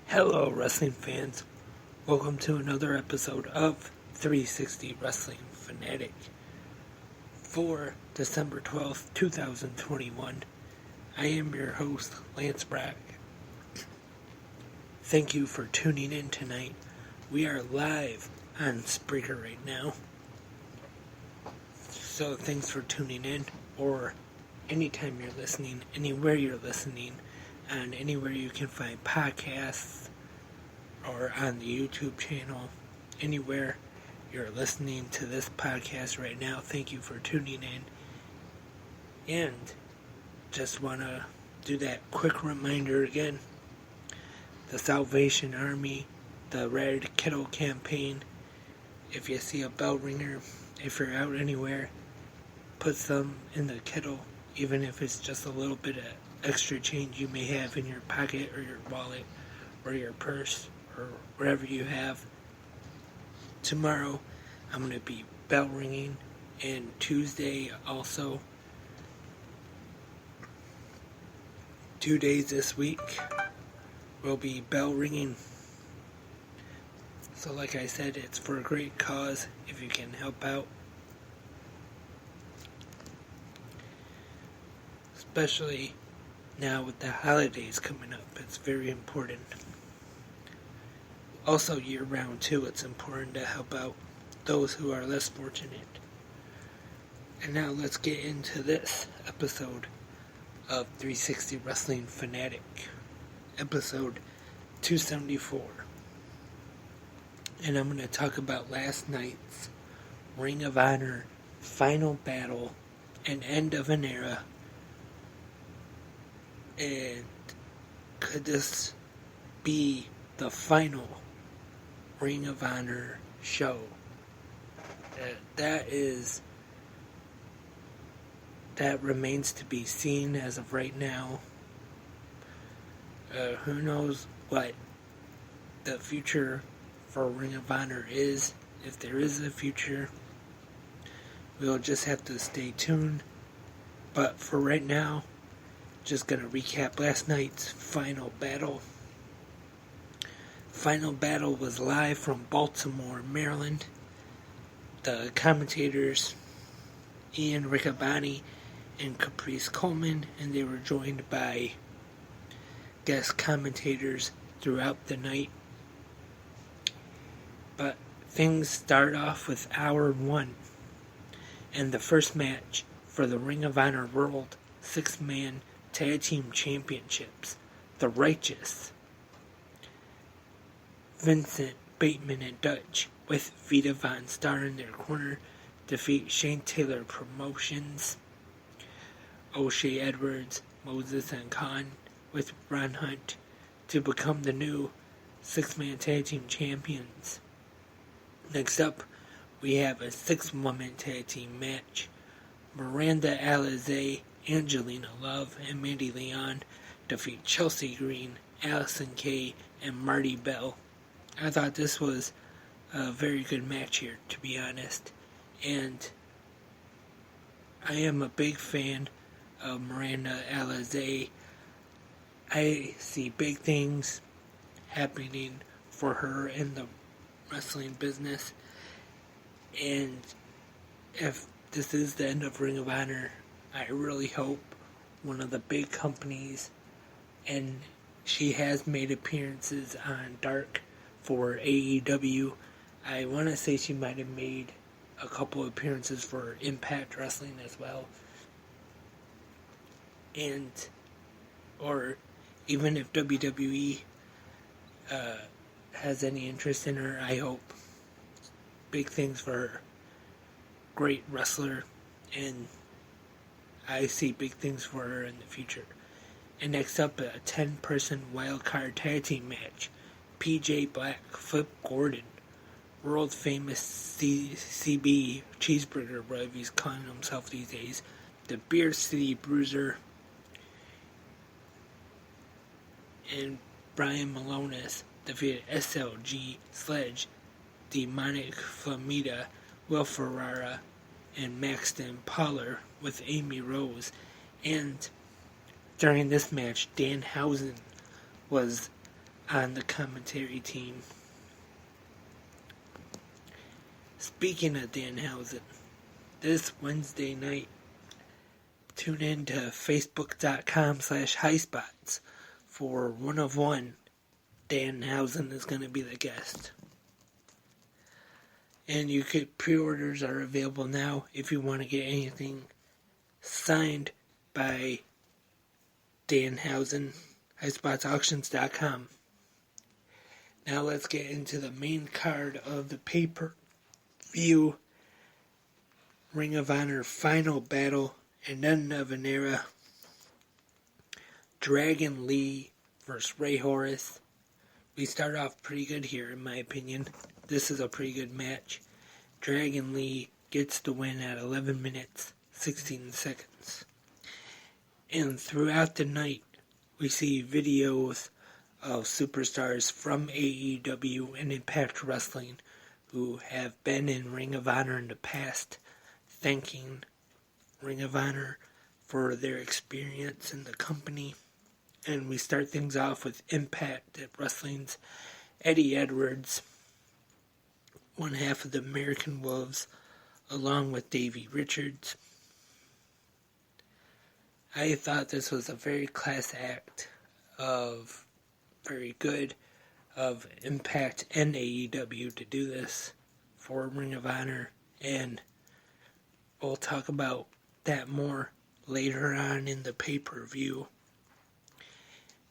Hello, wrestling fans. Welcome to another episode of 360 Wrestling Fanatic for December 12th, 2021. I am your host, Lance Brack. Thank you for tuning in tonight. We are live on Spreaker right now. So thanks for tuning in, or anytime you're listening, anywhere you're listening, and anywhere you can find podcasts, or on the YouTube channel, anywhere you're listening to this podcast right now. Thank you for tuning in. And just want to do that quick reminder again. The Salvation Army, the Red Kettle campaign. If you see a bell ringer, if you're out anywhere, put some in the kettle, even if it's just a little bit of extra change you may have in your pocket or your wallet or your purse or wherever you have. Tomorrow I'm going to be bell ringing, and Tuesday also. 2 days this week will be bell ringing. So like I said, it's for a great cause if you can help out. Especially now with the holidays coming up, it's very important. Also year-round too, it's important to help out those who are less fortunate. And now let's get into this episode of 360 Wrestling Fanatic, episode 274. And I'm going to talk about last night's Ring of Honor final battle and end of an era. And could this be the final Ring of Honor show? That remains to be seen as of right now. Who knows what the future for Ring of Honor is, if there is a future. We'll just have to stay tuned. But for right now, just going to recap last night's final battle. Final battle was live from Baltimore, Maryland. The commentators, Ian Riccaboni and Caprice Coleman, and they were joined by guest commentators throughout the night. But things start off with hour one, and the first match for the Ring of Honor World 6-Man Tag Team Championships. The Righteous, Vincent, Bateman, and Dutch, with Vita Von Star in their corner, defeat Shane Taylor Promotions, O'Shea Edwards, Moses, and Khan, with Ron Hunt, to become the new 6-Man Tag Team Champions. Next up, we have a 6-woman tag team match. Miranda Alizé, Angelina Love, and Mandy Leon defeat Chelsea Green, Allison Kay, and Marty Bell. I thought this was a very good match here, to be honest. And I am a big fan of Miranda Alizé. I see big things happening for her in the wrestling business. And if this is the end of Ring of Honor, I really hope one of the big companies, and she has made appearances on Dark for AEW. I want to say she might have made a couple appearances for Impact Wrestling as well. And, or even if WWE has any interest in her, I hope big things for her. Great wrestler, and I see big things for her in the future. And next up, a 10-person wildcard tag team match. PJ Black, Flip Gordon, world famous CB cheeseburger, whatever he's calling himself these days, the Beer City Bruiser, and Brian Malonis defeated SLG, Sledge, Demonic Flamita, Will Ferrara, and Maxton Poller with Amy Rose. And during this match, Danhausen was on the commentary team. Speaking of Danhausen, this Wednesday night, tune in to facebook.com/highspots for 1 of 1. Danhausen is going to be the guest. And pre-orders are available now if you want to get anything signed by Danhausen, highspotsauctions.com. Now let's get into the main card of the pay-per-view. Ring of Honor Final Battle, and End of an Era. Dragon Lee versus Ray Horace. We start off pretty good here, in my opinion. This is a pretty good match. Dragon Lee gets the win at 11 minutes, 16 seconds. And throughout the night, we see videos of superstars from AEW and Impact Wrestling who have been in Ring of Honor in the past, thanking Ring of Honor for their experience in the company. And we start things off with Impact Wrestling's Eddie Edwards, one half of the American Wolves, along with Davey Richards. I thought this was a very class act very good of Impact and AEW to do this for Ring of Honor, and we'll talk about that more later on in the pay-per-view.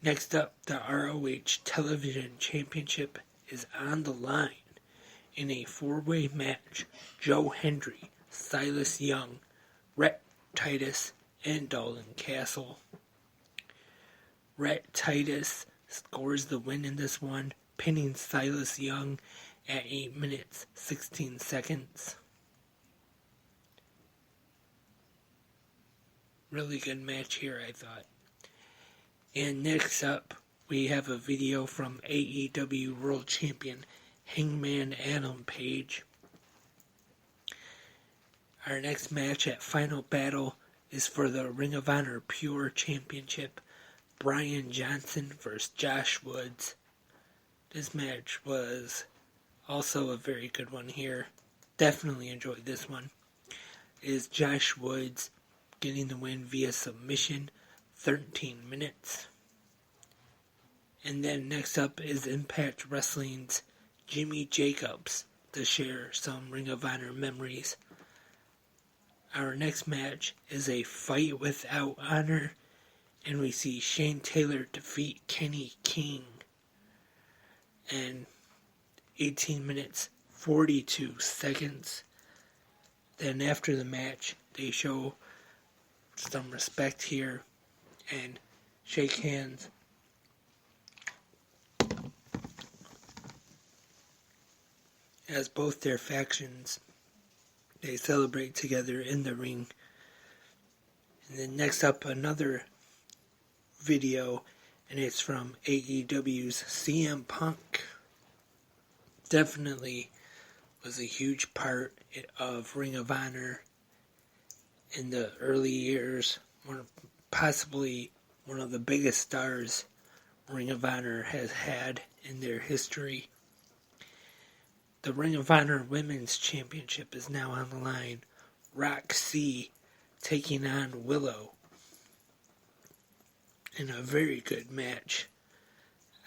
Next up, the ROH Television Championship is on the line in a 4-way match. Joe Hendry, Silas Young, Rhett Titus, and Dalton Castle. Rhett Titus scores the win in this one, pinning Silas Young at 8 minutes, 16 seconds. Really good match here, I thought. And next up, we have a video from AEW World Champion Hangman Adam Page. Our next match at Final Battle is for the Ring of Honor Pure Championship. Brian Johnson versus Josh Woods. This match was also a very good one here. Definitely enjoyed this one. It is Josh Woods getting the win via submission, 13 minutes. And then next up is Impact Wrestling's Jimmy Jacobs to share some Ring of Honor memories. Our next match is a fight without honor, and we see Shane Taylor defeat Kenny King. And 18 minutes, 42 seconds. Then after the match, they show some respect here and shake hands. As both their factions, they celebrate together in the ring. And then next up, another video, and it's from AEW's CM Punk. Definitely was a huge part of Ring of Honor in the early years. Possibly one of the biggest stars Ring of Honor has had in their history. The Ring of Honor Women's Championship is now on the line. Roxy taking on Willow in a very good match.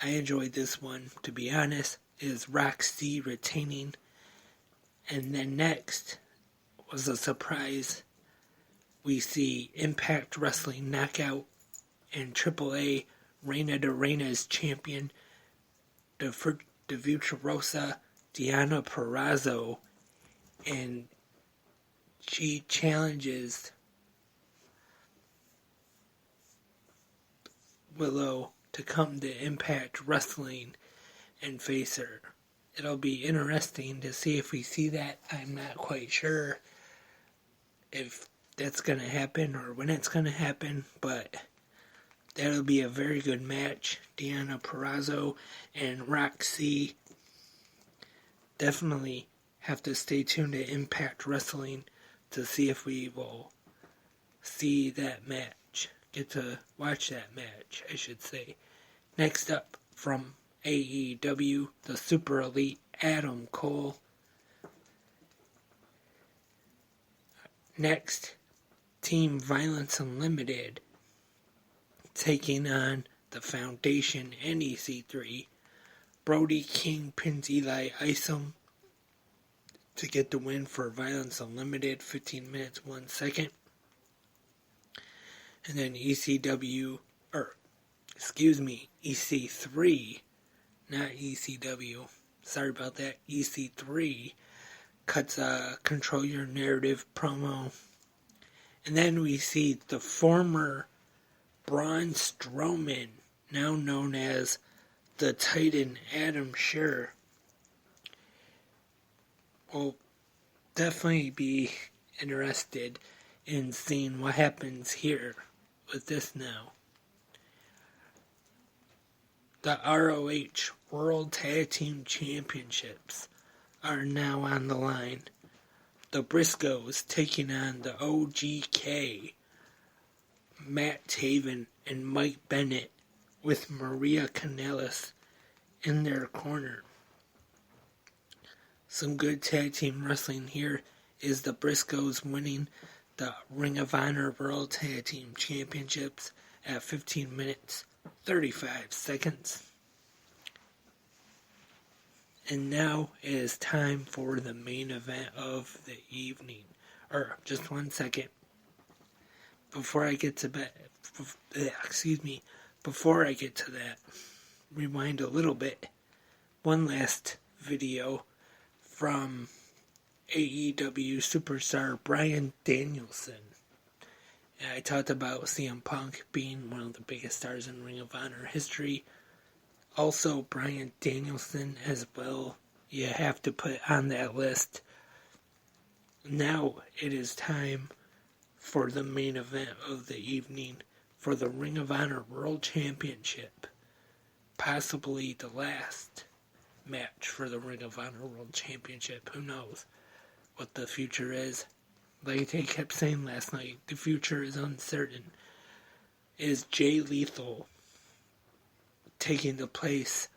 I enjoyed this one, to be honest. It is Roxy retaining. And then next was a surprise. We see Impact Wrestling Knockout and AAA Reina de Reina's champion, the Virtuosa Deonna Purrazzo, and she challenges Willow to come to Impact Wrestling and face her. It'll be interesting to see if we see that. I'm not quite sure if that's going to happen or when it's going to happen, but that'll be a very good match. Deonna Purrazzo and Roxy. Definitely have to stay tuned to Impact Wrestling to see if we will see that match. Get to watch that match, I should say. Next up, from AEW, the Super Elite Adam Cole. Next, Team Violence Unlimited taking on the Foundation and EC3. Brody King pins Eli Isom to get the win for Violence Unlimited, 15 minutes, 1 second. And then EC3, not ECW, sorry about that, EC3 cuts a Control Your Narrative promo. And then we see the former Braun Strowman, now known as the Titan Adam Scherr, will definitely be interested in seeing what happens here with this now. The ROH World Tag Team Championships are now on the line. The Briscoes taking on the OGK, Matt Taven and Mike Bennett, with Maria Kanellis in their corner. Some good tag team wrestling here is the Briscoes winning the Ring of Honor World Tag Team Championships at 15 minutes, 35 seconds. And now it is time for the main event of the evening. Just 1 second. Before I get to that, rewind a little bit. One last video from AEW superstar Bryan Danielson. And I talked about CM Punk being one of the biggest stars in Ring of Honor history. Also, Bryan Danielson as well. You have to put on that list. Now it is time for the main event of the evening for the Ring of Honor World Championship. Possibly the last match for the Ring of Honor World Championship. Who knows what the future is? Like they kept saying last night, the future is uncertain. Is Jay Lethal taking the place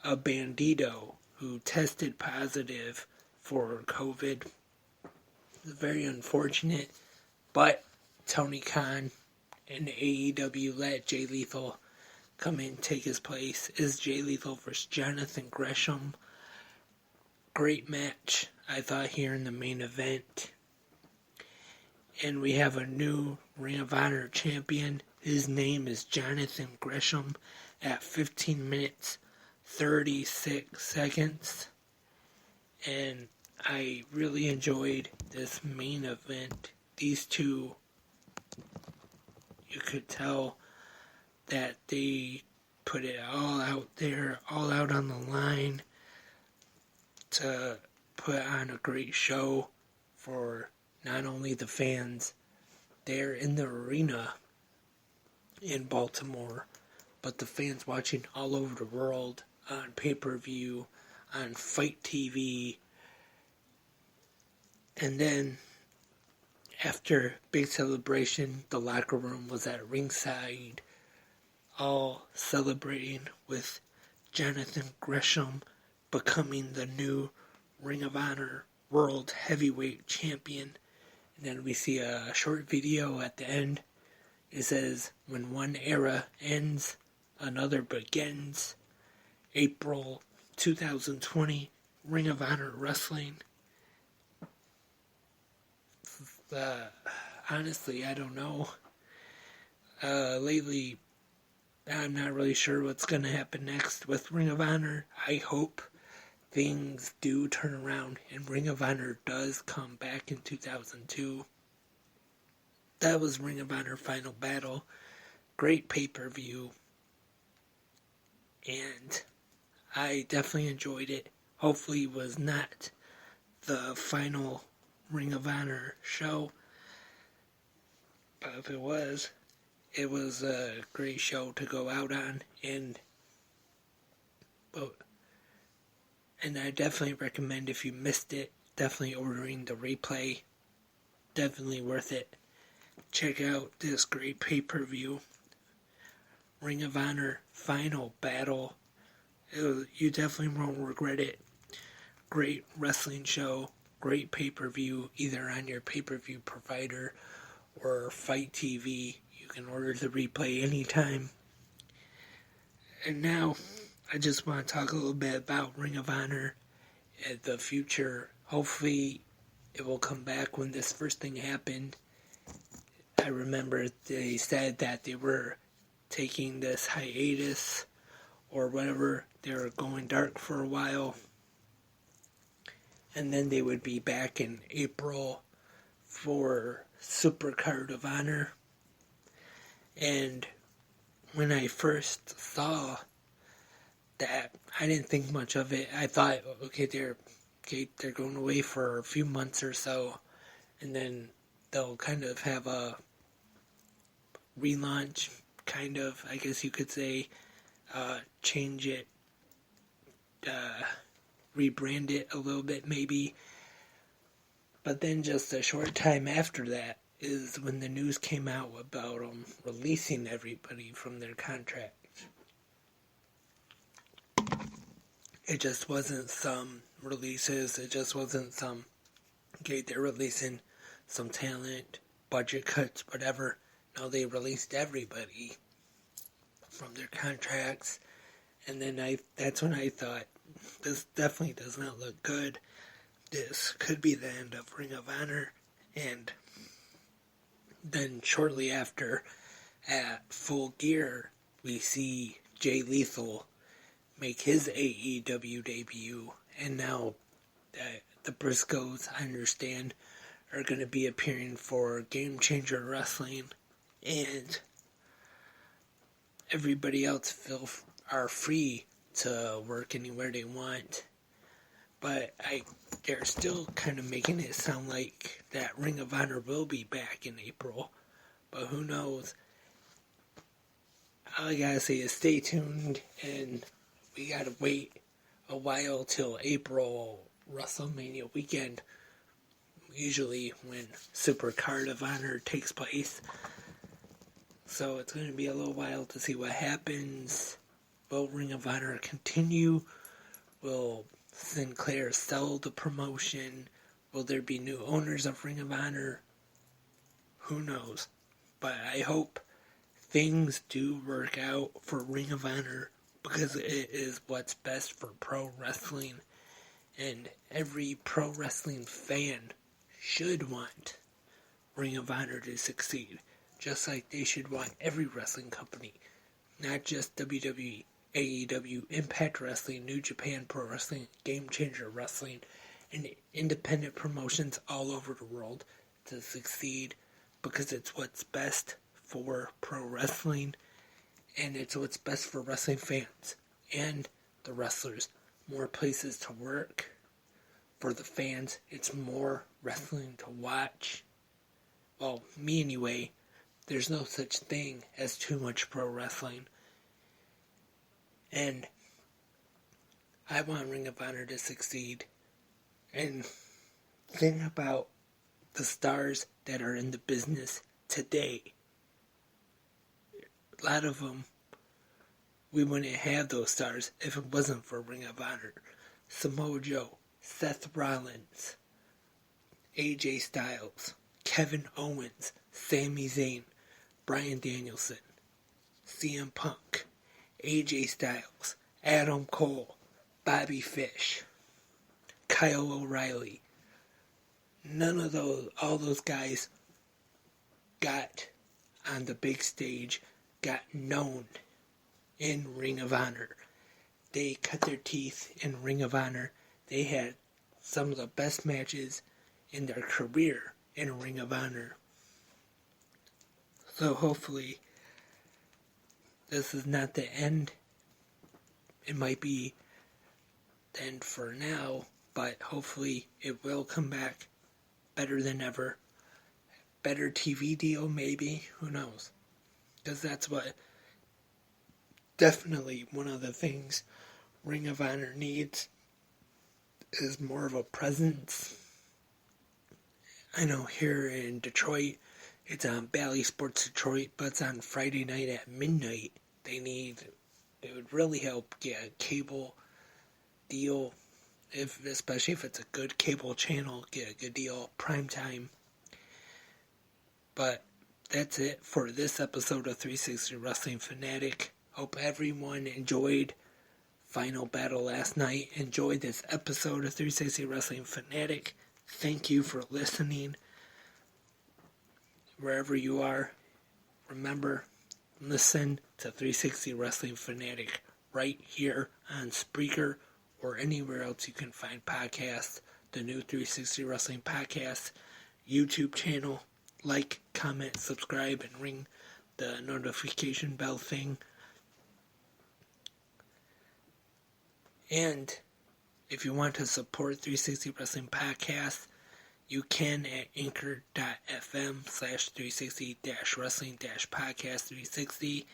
of Bandito, who tested positive for COVID? It's very unfortunate, but Tony Khan and AEW let Jay Lethal come in and take his place. Is Jay Lethal versus Jonathan Gresham. Great match, I thought, here in the main event. And we have a new Ring of Honor champion. His name is Jonathan Gresham at 15 minutes, 36 seconds. And I really enjoyed this main event. These two, you could tell that they put it all out there, all out on the line to put on a great show for not only the fans there in the arena in Baltimore, but the fans watching all over the world on pay-per-view, on Fight TV. And then after big celebration, the locker room was at ringside, all celebrating with Jonathan Gresham becoming the new Ring of Honor World Heavyweight Champion. And then we see a short video at the end. It says, when one era ends, another begins. April 2020, Ring of Honor Wrestling. Honestly, I don't know. Lately, I'm not really sure what's going to happen next with Ring of Honor. I hope things do turn around and Ring of Honor does come back in 2002. That was Ring of Honor Final Battle. Great pay-per-view. And I definitely enjoyed it. Hopefully it was not the final Ring of Honor show. But if it was a great show to go out on. And I definitely recommend, if you missed it, definitely ordering the replay. Definitely worth it. Check out this great pay-per-view. Ring of Honor Final Battle You definitely won't regret it. Great wrestling show, great pay-per-view, either on your pay-per-view provider or Fight TV. You can order the replay anytime. And now, I just want to talk a little bit about Ring of Honor and the future. Hopefully, it will come back. When this first thing happened, I remember they said that they were taking this hiatus or whatever. They were going dark for a while. And then they would be back in April for Supercard of Honor. And when I first saw that, I didn't think much of it. I thought, okay, they're going away for a few months or so, and then they'll kind of have a relaunch, kind of, I guess you could say, change it, rebrand it a little bit maybe. But then just a short time after that is when the news came out about them releasing everybody from their contract. It just wasn't some releases, it just wasn't some, okay, they're releasing some talent, budget cuts, whatever. No, they released everybody from their contracts. And then that's when I thought, this definitely does not look good. This could be the end of Ring of Honor. And then shortly after, at Full Gear, we see Jay Lethal make his AEW debut. And now the Briscoes, I understand, are going to be appearing for Game Changer Wrestling. And everybody else are free to work anywhere they want. But they're still kind of making it sound like that Ring of Honor will be back in April. But who knows? All I gotta say is stay tuned, and we gotta wait a while till April WrestleMania weekend, usually when Supercard of Honor takes place. So it's going to be a little while to see what happens. Will Ring of Honor continue? Will Sinclair sell the promotion? Will there be new owners of Ring of Honor? Who knows? But I hope things do work out for Ring of Honor, because it is what's best for pro wrestling. And every pro wrestling fan should want Ring of Honor to succeed. Just like they should want every wrestling company, not just WWE, AEW, Impact Wrestling, New Japan Pro Wrestling, Game Changer Wrestling, and independent promotions all over the world to succeed, because it's what's best for pro wrestling, and it's what's best for wrestling fans and the wrestlers. More places to work for the fans. It's more wrestling to watch. Well, me anyway. There's no such thing as too much pro wrestling. And I want Ring of Honor to succeed. And think about the stars that are in the business today. A lot of them, we wouldn't have those stars if it wasn't for Ring of Honor. Samoa Joe, Seth Rollins, AJ Styles, Kevin Owens, Sami Zayn, Bryan Danielson, CM Punk, AJ Styles, Adam Cole, Bobby Fish, Kyle O'Reilly. All those guys got on the big stage, got known in Ring of Honor. They cut their teeth in Ring of Honor. They had some of the best matches in their career in Ring of Honor. So hopefully this is not the end. It might be the end for now, but hopefully it will come back better than ever. Better TV deal maybe, who knows? Because that's what, definitely one of the things Ring of Honor needs is more of a presence. I know here in Detroit, it's on Bally Sports Detroit, but it's on Friday night at midnight. They need It would really help get a cable deal, especially if it's a good cable channel, get a good deal, prime time. But that's it for this episode of 360 Wrestling Fanatic. Hope everyone enjoyed Final Battle last night. Enjoyed this episode of 360 Wrestling Fanatic. Thank you for listening. Wherever you are, remember, listen to 360 Wrestling Fanatic right here on Spreaker or anywhere else you can find podcasts. The new 360 Wrestling Podcast YouTube channel. Like, comment, subscribe, and ring the notification bell thing. And if you want to support 360 Wrestling Podcast, you can at anchor.fm/360-wrestling-podcast360.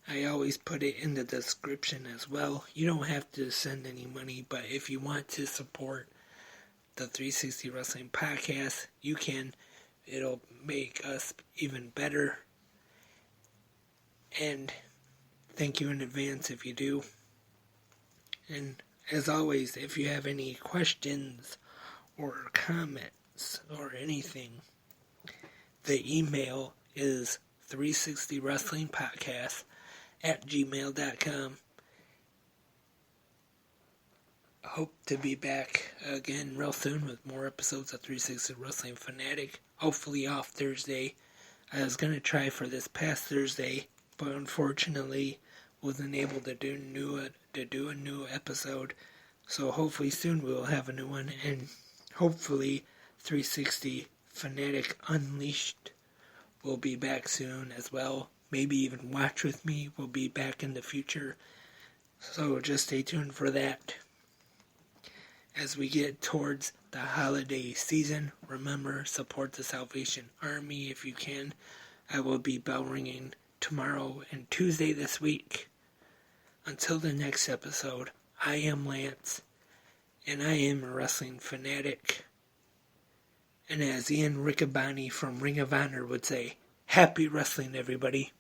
I always put it in the description as well. You don't have to send any money, but if you want to support the 360 Wrestling Podcast, you can. It'll make us even better. And thank you in advance if you do. And as always, if you have any questions or comments or anything, the email is 360wrestlingpodcast@gmail.com. Hope to be back again real soon with more episodes of 360 Wrestling Fanatic. Hopefully off Thursday. I was going to try for this past Thursday, but unfortunately wasn't able to do a new episode. So hopefully soon we'll have a new one, and hopefully 360 Fanatic Unleashed will be back soon as well. Maybe even Watch With Me will be back in the future. So just stay tuned for that. As we get towards the holiday season, remember, support the Salvation Army if you can. I will be bell ringing tomorrow and Tuesday this week. Until the next episode, I am Lance, and I am a wrestling fanatic. And as Ian Riccaboni from Ring of Honor would say, happy wrestling, everybody.